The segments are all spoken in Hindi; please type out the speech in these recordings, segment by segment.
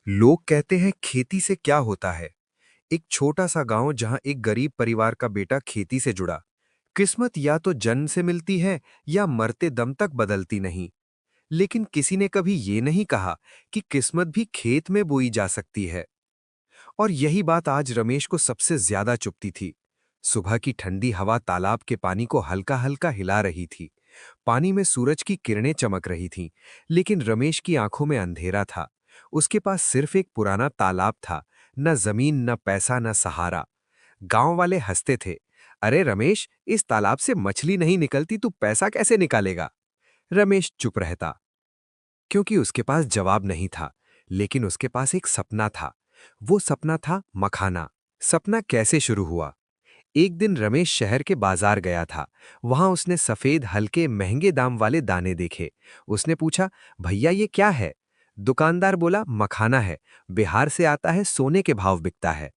लोग कहते हैं खेती से क्या होता है। एक छोटा सा गांव जहां एक गरीब परिवार का बेटा खेती से जुड़ा। किस्मत या तो जन्म से मिलती है या मरते दम तक बदलती नहीं। लेकिन किसी ने कभी ये नहीं कहा कि किस्मत भी खेत में बोई जा सकती है। और यही बात आज रमेश को सबसे ज्यादा चुभती थी। सुबह की ठंडी हवा तालाब के पानी को हल्का हल्का हिला रही थी। पानी में सूरज की किरणें चमक रही थीं, लेकिन रमेश की आंखों में अंधेरा था। उसके पास सिर्फ एक पुराना तालाब था, न जमीन, न पैसा, न सहारा। गांव वाले हंसते थे। अरे रमेश, इस तालाब से मछली नहीं निकलती, तू पैसा कैसे निकालेगा? रमेश चुप रहता, क्योंकि उसके पास जवाब नहीं था। लेकिन उसके पास एक सपना था। वो सपना था मखाना। सपना कैसे शुरू हुआ? एक दिन रमेश शहर के बाजार गया था। वहां उसने सफेद हल्के महंगे दाम वाले दाने देखे। उसने पूछा, भैया ये क्या है? दुकानदार बोला, मखाना है। बिहार से आता है, सोने के भाव बिकता है।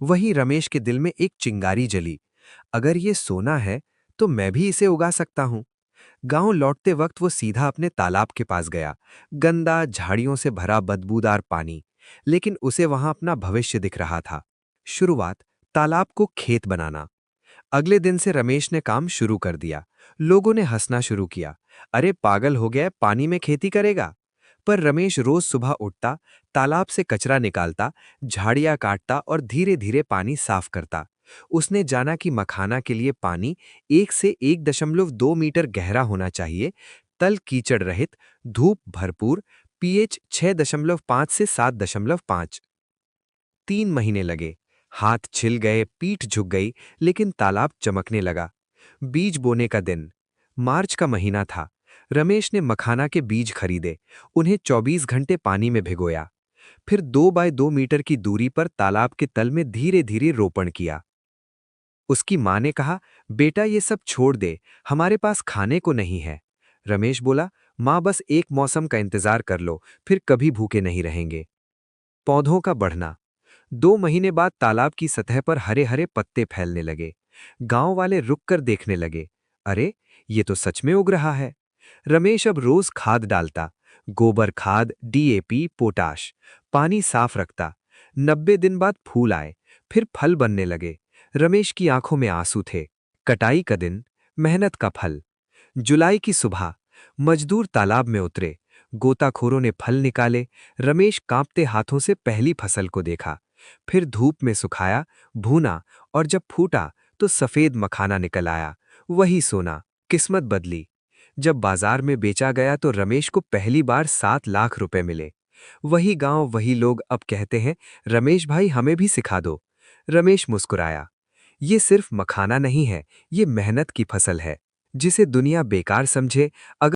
वही रमेश के दिल में एक चिंगारी जली। अगर ये सोना है तो मैं भी इसे उगा सकता हूँ। गांव लौटते वक्त वो सीधा अपने तालाब के पास गया। गंदा, झाड़ियों से भरा बदबूदार पानी, लेकिन उसे वहां अपना भविष्य दिख रहा था। शुरुआत, तालाब को खेत बनाना। अगले दिन से रमेश ने काम शुरू कर दिया। लोगों ने हंसना शुरू किया। अरे पागल हो गया, पानी में खेती करेगा? पर रमेश रोज सुबह उठता, तालाब से कचरा निकालता, झाड़ियां काटता और धीरे धीरे पानी साफ करता। उसने जाना कि मखाना के लिए पानी 1 से 1.2 मीटर गहरा होना चाहिए, तल कीचड़ रहित, धूप भरपूर, पीएच 6.5 से 7.5। 3 महीने लगे। हाथ छिल गए, पीठ झुक गई, लेकिन तालाब चमकने लगा। बीज बोने का दिन, मार्च का महीना था। रमेश ने मखाना के बीज खरीदे, उन्हें 24 घंटे पानी में भिगोया। फिर 2 बाय 2 मीटर की दूरी पर तालाब के तल में धीरे धीरे रोपण किया। उसकी माँ ने कहा, बेटा ये सब छोड़ दे, हमारे पास खाने को नहीं है। रमेश बोला, माँ बस एक मौसम का इंतजार कर लो, फिर कभी भूखे नहीं रहेंगे। पौधों का बढ़ना। 2 महीने बाद तालाब की सतह पर हरे हरे पत्ते फैलने लगे। गांव वाले रुक कर देखने लगे। अरे, ये तो सच में उग रहा है। रमेश अब रोज खाद डालता, गोबर खाद, डीएपी, पोटाश। पानी साफ रखता। 90 दिन बाद फूल आए, फिर फल बनने लगे। रमेश की आंखों में आंसू थे। कटाई का दिन, मेहनत का फल। जुलाई की सुबह, मजदूर तालाब में उतरे। गोताखोरों ने फल निकाले। रमेश कांपते हाथों से पहली फसल को देखा। फिर धूप में सुखाया, भूना, और जब फूटा तो सफेद मखाना निकल आया। वही सोना। किस्मत बदली। जब बाजार में बेचा गया तो रमेश को पहली बार 7 लाख रुपए मिले। वही गांव, वही लोग अब कहते हैं, रमेश भाई हमें भी सिखा दो। रमेश मुस्कुराया। ये सिर्फ मखाना नहीं है, ये मेहनत की फसल है, जिसे दुनिया बेकार समझे, अगर